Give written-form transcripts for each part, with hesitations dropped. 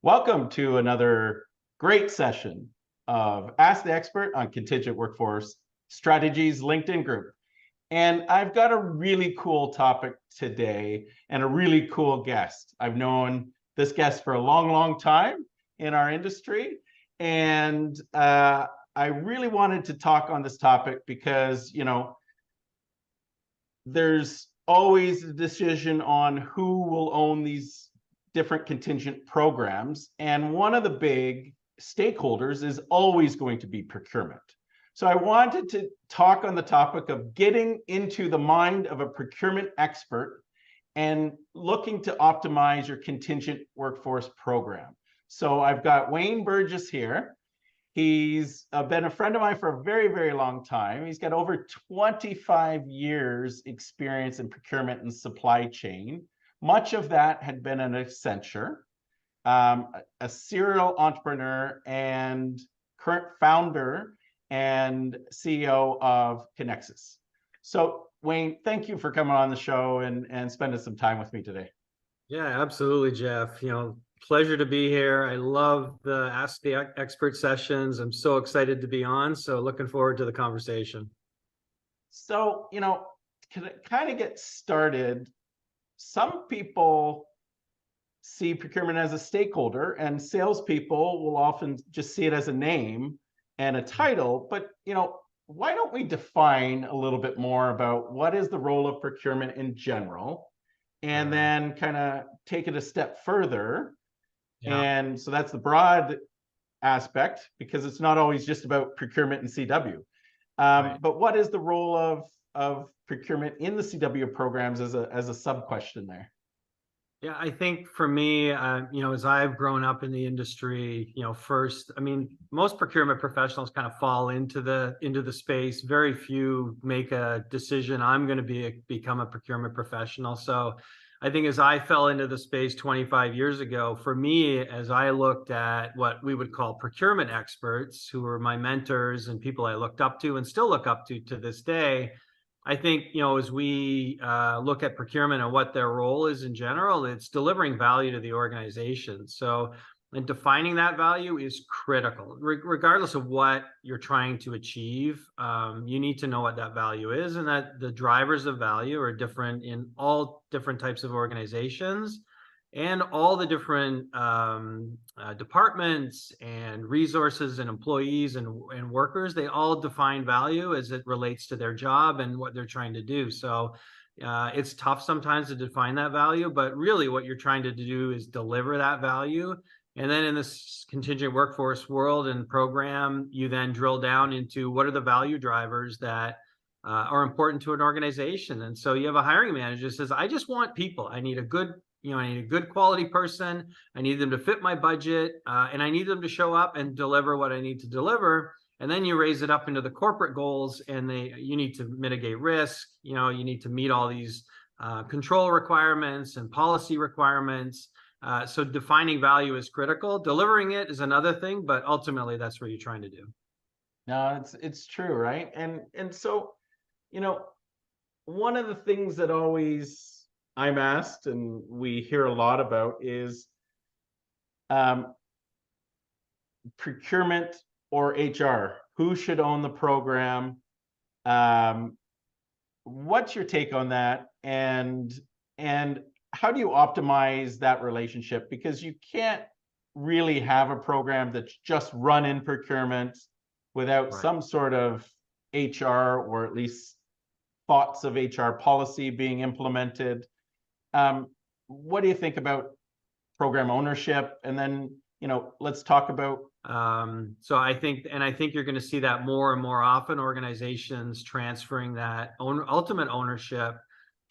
Welcome to another great session of Ask the Expert on Contingent Workforce Strategies LinkedIn group. And I've got a really cool topic today and a really cool guest. I've known this guest for a long time in our industry. And I really wanted to talk on this topic because, there's always a decision on who will own these different contingent programs. And one of the big stakeholders is always going to be procurement. So I wanted to talk on the topic of getting into the mind of a procurement expert and looking to optimize your contingent workforce program. So I've got Wayne Burgess here. He's been a friend of mine for a very long time. He's got over 25 years experience in procurement and supply chain. Much of that had been an Accenture, a serial entrepreneur and current founder and CEO of Conexis. So Wayne, thank you for coming on the show and spending some time with me today. Yeah, absolutely, Jeff. Pleasure to be here. I love the Ask the Expert sessions. I'm so excited to be on. So looking forward to the conversation. So, to kind of get started, some people see procurement as a stakeholder, and salespeople will often just see it as a name and a title. But why don't we define a little bit more about what is the role of procurement in general, and then kind of take it a step further. Yeah. And so that's the broad aspect, because it's not always just about procurement and CW. Right. But what is the role of procurement in the CW programs as a sub question there? Yeah, I think for me, as I've grown up in the industry, most procurement professionals kind of fall into the space. Very few make a decision, I'm going to become a procurement professional. So I think as I fell into the space 25 years ago, for me, as I looked at what we would call procurement experts, who were my mentors and people I looked up to and still look up to this day, I think, as we look at procurement and what their role is in general, it's delivering value to the organization. So, and defining that value is critical. Regardless of what you're trying to achieve, you need to know what that value is, and that the drivers of value are different in all different types of organizations, and all the different departments and resources and employees and workers. They all define value as it relates to their job and what they're trying to do. So it's tough sometimes to define that value, but really what you're trying to do is deliver that value. And then in this contingent workforce world and program, you then drill down into what are the value drivers that are important to an organization. And so you have a hiring manager that says, I just want people. I need a good quality person. I need them to fit my budget, and I need them to show up and deliver what I need to deliver. And then you raise it up into the corporate goals, and you need to mitigate risk. You need to meet all these control requirements and policy requirements. So defining value is critical. Delivering it is another thing, but ultimately that's what you're trying to do. No, it's true, right? And so, one of the things that always I'm asked and we hear a lot about is procurement or HR. Who should own the program? What's your take on that? And how do you optimize that relationship? Because you can't really have a program that's just run in procurement without some sort of HR, or at least thoughts of HR policy being implemented. What do you think about program ownership? And then, let's talk about. So I think you're going to see that more and more often, organizations transferring that ultimate ownership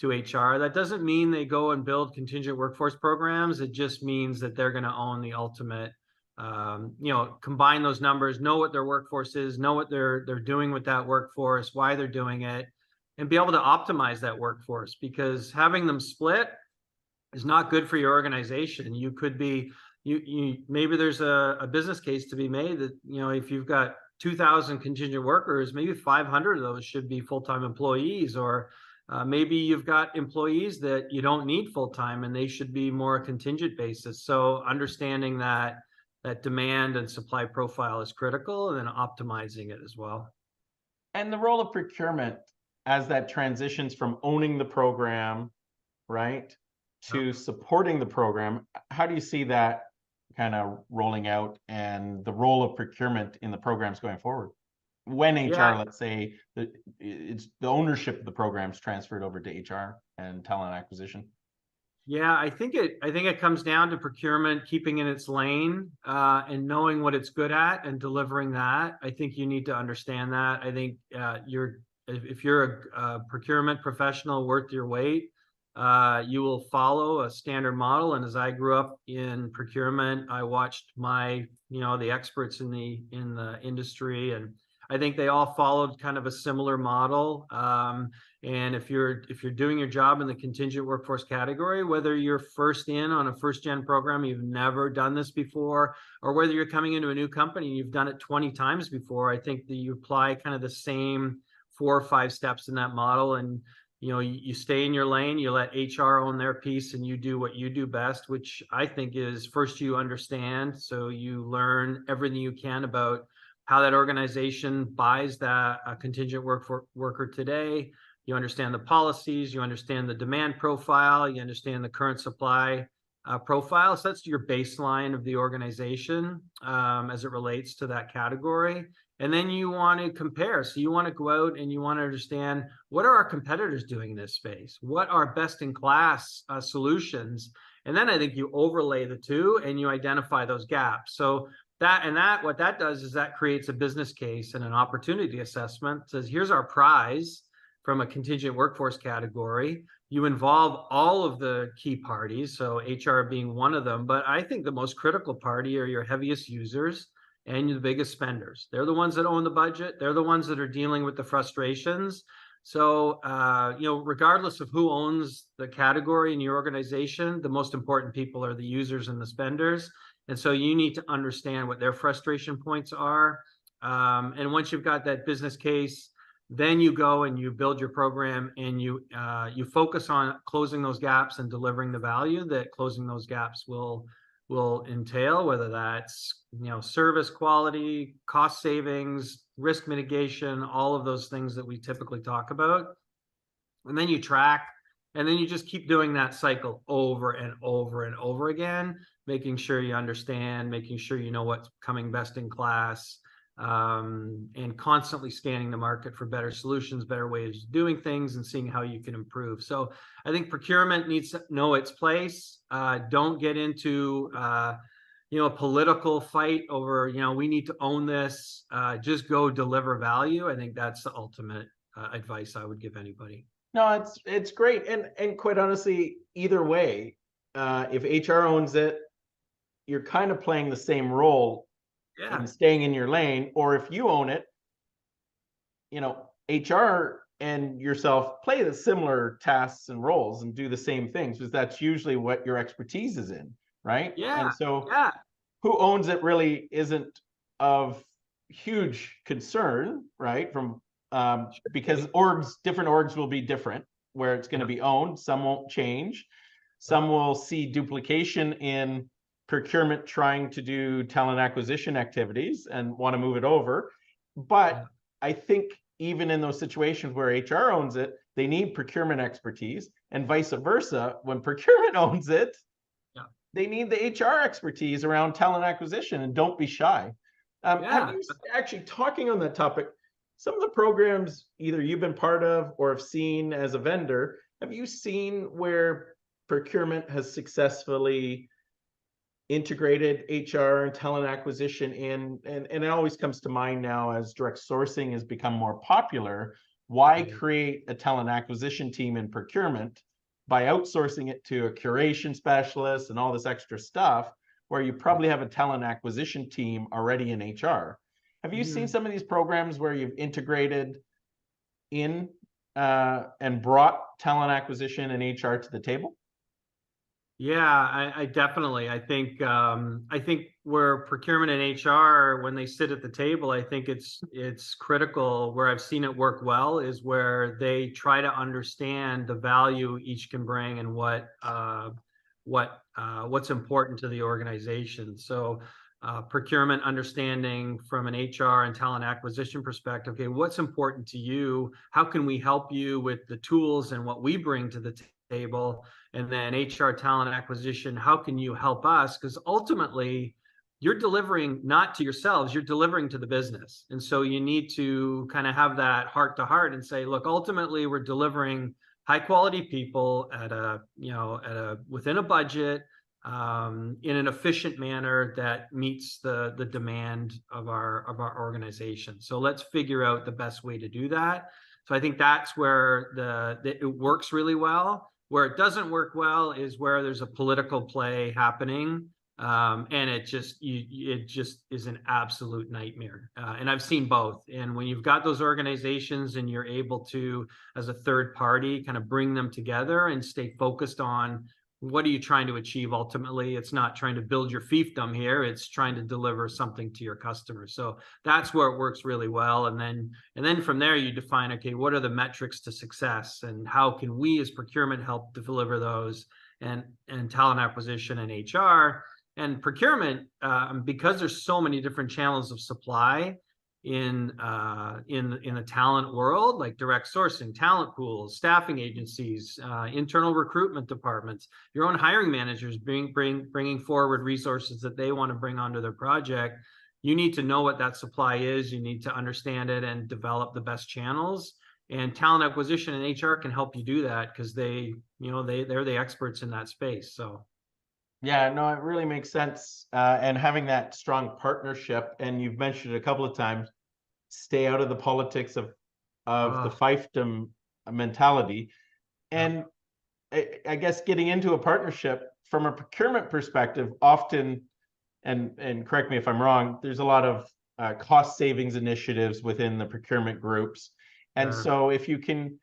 to HR. That doesn't mean they go and build contingent workforce programs. It just means that they're going to own the ultimate, combine those numbers, know what their workforce is, know what they're doing with that workforce, why they're doing it, and be able to optimize that workforce, because having them split is not good for your organization. You could be, maybe there's a business case to be made that, if you've got 2,000 contingent workers, maybe 500 of those should be full-time employees, or Maybe you've got employees that you don't need full-time and they should be more a contingent basis. So understanding that demand and supply profile is critical, and then optimizing it as well. And the role of procurement as that transitions from owning the program, right, to supporting the program, how do you see that kind of rolling out, and the role of procurement in the programs going forward? When HR, Yeah, let's say, it's the ownership of the programs transferred over to HR and talent acquisition. yeah, I think it comes down to procurement keeping in its lane, and knowing what it's good at and delivering that. I think you need to understand that. I think if you're a procurement professional worth your weight, you will follow a standard model. And as I grew up in procurement, I watched the experts in the industry, and I think they all followed kind of a similar model. And if you're doing your job in the contingent workforce category, whether you're first in on a first gen program, you've never done this before, or whether you're coming into a new company and you've done it 20 times before, I think that you apply kind of the same 4 or 5 steps in that model. And you stay in your lane, you let HR own their piece, and you do what you do best, which I think is first you understand. So you learn everything you can about how that organization buys that contingent worker today. You understand the policies, you understand the demand profile, you understand the current supply profile. So that's your baseline of the organization as it relates to that category. And then you want to compare. So you want to go out and you want to understand, what are our competitors doing in this space? What are best in class solutions? And then I think you overlay the two and you identify those gaps. So what that does is that creates a business case and an opportunity assessment. It says, here's our prize from a contingent workforce category. You involve all of the key parties, so HR being one of them, but I think the most critical party are your heaviest users and the biggest spenders. They're the ones that own the budget. They're the ones that are dealing with the frustrations. So, regardless of who owns the category in your organization, the most important people are the users and the spenders. And so you need to understand what their frustration points are. And once you've got that business case, then you go and you build your program, and you focus on closing those gaps and delivering the value that closing those gaps will entail, whether that's service quality, cost savings, risk mitigation, all of those things that we typically talk about. And then you track, and then you just keep doing that cycle over and over and over again, making sure you understand, making sure you know what's coming best in class, and constantly scanning the market for better solutions, better ways of doing things, and seeing how you can improve. So I think procurement needs to know its place. Don't get into a political fight over, we need to own this. Just go deliver value. I think that's the ultimate advice I would give anybody. No, it's great. And quite honestly, either way, if HR owns it, you're kind of playing the same role in staying in your lane. Or if you own it, HR and yourself play the similar tasks and roles and do the same things, because that's usually what your expertise is in, right? Yeah. And so Yeah. who owns it really isn't of huge concern, right? Because different orgs will be different where it's going to be owned. Some won't change. Some will see duplication in procurement trying to do talent acquisition activities and want to move it over. But I think even in those situations where HR owns it, they need procurement expertise, and vice versa. When procurement owns it, they need the HR expertise around talent acquisition, and don't be shy. Have you actually, talking on that topic, some of the programs either you've been part of or have seen as a vendor, have you seen where procurement has successfully integrated HR and talent acquisition in? And it always comes to mind now as direct sourcing has become more popular. Why create a talent acquisition team in procurement by outsourcing it to a curation specialist and all this extra stuff, where you probably have a talent acquisition team already in HR? Have you seen some of these programs where you've integrated in and brought talent acquisition and HR to the table? Yeah, I definitely. I think where procurement and HR, when they sit at the table, I think it's critical. Where I've seen it work well is where they try to understand the value each can bring and what's important to the organization. So procurement understanding from an HR and talent acquisition perspective. Okay, what's important to you? How can we help you with the tools and what we bring to the table? And then HR talent acquisition, how can you help us? Because ultimately, you're delivering not to yourselves, you're delivering to the business. And so you need to kind of have that heart to heart and say, look, ultimately, we're delivering high quality people at within a budget, in an efficient manner that meets the demand of our organization. So let's figure out the best way to do that. So I think that's where it works really well. Where it doesn't work well is where there's a political play happening, and it just is an absolute nightmare. And I've seen both. And when you've got those organizations and you're able to, as a third party, kind of bring them together and stay focused on what are you trying to achieve ultimately. It's not trying to build your fiefdom here. It's trying to deliver something to your customers. So that's where it works really well. And then from there you define, okay, what are the metrics to success and how can we as procurement help deliver those, and talent acquisition and HR and procurement, because there's so many different channels of supply in the talent world, like direct sourcing, talent pools, staffing agencies, internal recruitment departments, your own hiring managers bringing forward resources that they want to bring onto their project. You need to know what that supply is. You need to understand it and develop the best channels. And talent acquisition and HR can help you do that because they're the experts in that space. So Yeah, no, it really makes sense. And having that strong partnership, and you've mentioned it a couple of times, stay out of the politics of the fiefdom mentality. And I guess getting into a partnership from a procurement perspective, often, and correct me if I'm wrong, there's a lot of cost savings initiatives within the procurement groups. And so if you can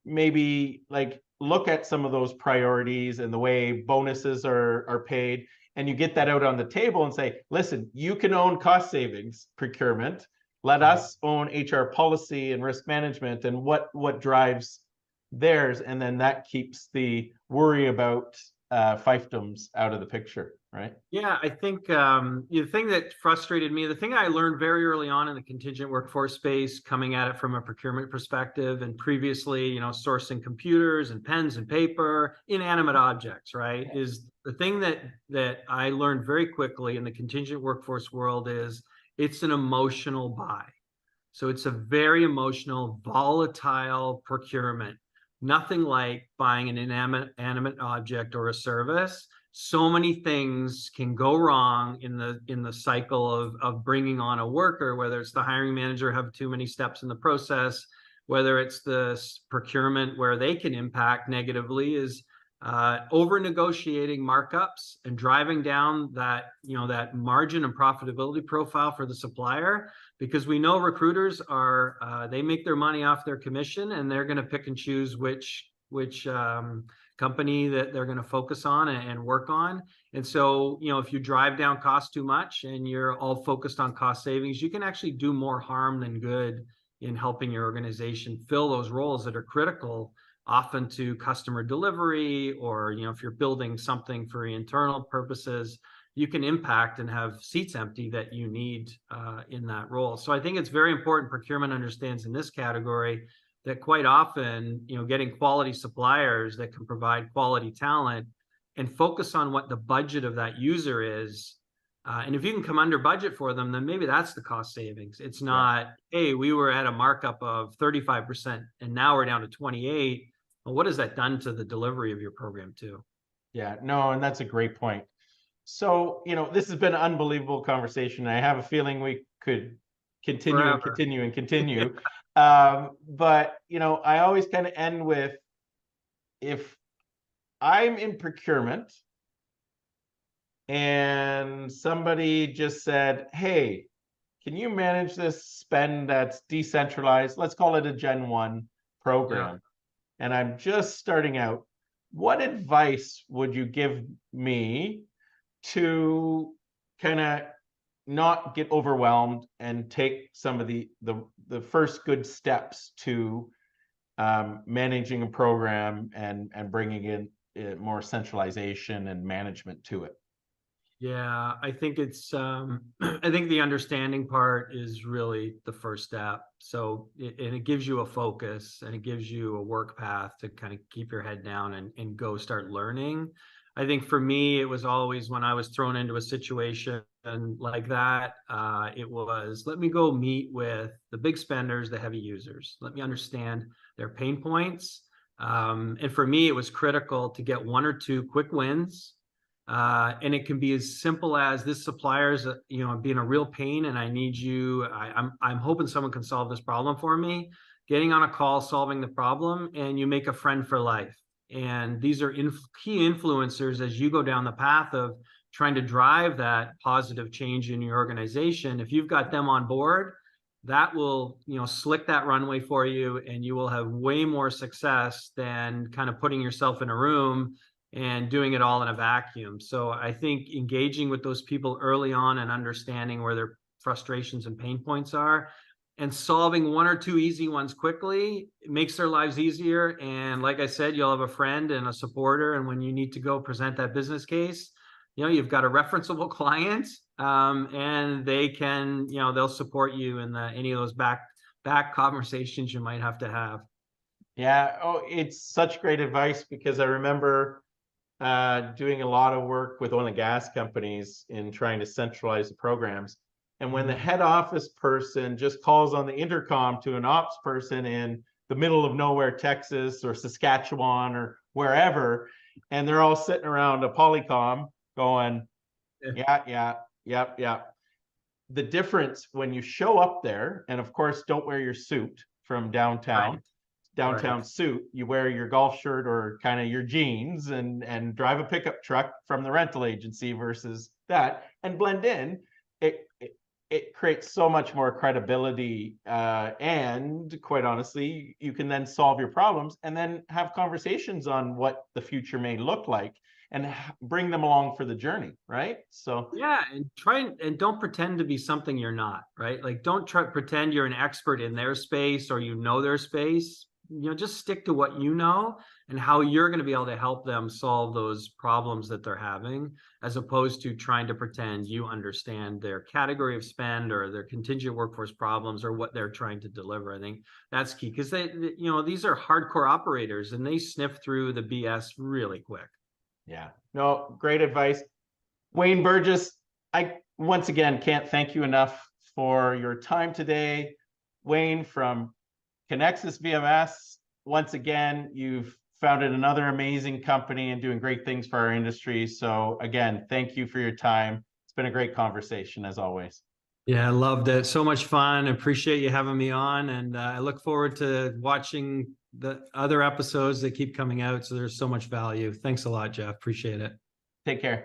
maybe like look at some of those priorities and the way bonuses are paid, and you get that out on the table and say, listen, you can own cost savings procurement, let us own HR policy and risk management and what drives theirs, and then that keeps the worry about fiefdoms out of the picture, right? Yeah, I think the thing that frustrated me, the thing I learned very early on in the contingent workforce space, coming at it from a procurement perspective, and previously, sourcing computers and pens and paper, inanimate objects, right? Is the thing that I learned very quickly in the contingent workforce world is it's an emotional buy. So it's a very emotional, volatile procurement. Nothing like buying an inanimate object or a service. So many things can go wrong in the cycle of bringing on a worker, whether it's the hiring manager have too many steps in the process, whether it's the procurement where they can impact negatively is over negotiating markups and driving down that margin and profitability profile for the supplier, because we know recruiters are they make their money off their commission, and they're going to pick and choose which company that they're going to focus on and work on. And so, if you drive down costs too much and you're all focused on cost savings, you can actually do more harm than good in helping your organization fill those roles that are critical, often to customer delivery, or if you're building something for internal purposes, you can impact and have seats empty that you need in that role. So I think it's very important procurement understands in this category that quite often, getting quality suppliers that can provide quality talent and focus on what the budget of that user is. And if you can come under budget for them, then maybe that's the cost savings. It's not, hey, we were at a markup of 35% and now we're down to 28. Well, what has that done to the delivery of your program too? Yeah, no, and that's a great point. So, this has been an unbelievable conversation. I have a feeling we could continue and continue and continue. But, I always kind of end with, if I'm in procurement and somebody just said, hey, can you manage this spend that's decentralized? Let's call it a Gen 1 program. And I'm just starting out. what advice would you give me to kind of not get overwhelmed and take some of the first good steps to managing a program and bringing in more centralization and management to it? Yeah, I think it's I think the understanding part is really the first step. So and it gives you a focus and it gives you a work path to kind of keep your head down and go start learning. I think for me, it was always when I was thrown into a situation like that, it was let me go meet with the big spenders, the heavy users. Let me understand their pain points. And for me, it was critical to get one or two quick wins. And it can be as simple as this supplier is, being a real pain, and I need you. I'm hoping someone can solve this problem for me. Getting on a call, solving the problem, and you make a friend for life. And these are key influencers as you go down the path of trying to drive that positive change in your organization. If you've got them on board, that will, slick that runway for you, and you will have way more success than kind of putting yourself in a room and doing it all in a vacuum. So I think engaging with those people early on and understanding where their frustrations and pain points are and solving one or two easy ones quickly, it makes their lives easier. And like I said, you'll have a friend and a supporter. And when you need to go present that business case, you've got a referenceable client, and they can, they'll support you in any of those back conversations you might have to have. Yeah. Oh, it's such great advice, because I remember doing a lot of work with oil and gas companies in trying to centralize the programs. And when the head office person just calls on the intercom to an ops person in the middle of nowhere, Texas or Saskatchewan or wherever, and they're all sitting around a Polycom going, yeah. The difference when you show up there, and of course, don't wear your suit from downtown. Right. Downtown suit, you wear your golf shirt or kind of your jeans and drive a pickup truck from the rental agency versus that, and blend in. It creates so much more credibility, and quite honestly, you can then solve your problems and then have conversations on what the future may look like and bring them along for the journey, right? So yeah, and and don't pretend to be something you're not, right? Like don't pretend you're an expert in their space or their space. Just stick to what you know and how you're going to be able to help them solve those problems that they're having, as opposed to trying to pretend you understand their category of spend or their contingent workforce problems or what they're trying to deliver. I think that's key, because these are hardcore operators and they sniff through the BS really quick. yeah, no, great advice. Wayne Burgess, I once again can't thank you enough for your time today. Wayne from Conexis VMS, once again, you've founded another amazing company and doing great things for our industry. So again, thank you for your time. It's been a great conversation as always. Yeah, I loved it. So much fun. Appreciate you having me on. And I look forward to watching the other episodes that keep coming out. So there's so much value. Thanks a lot, Jeff. Appreciate it. Take care.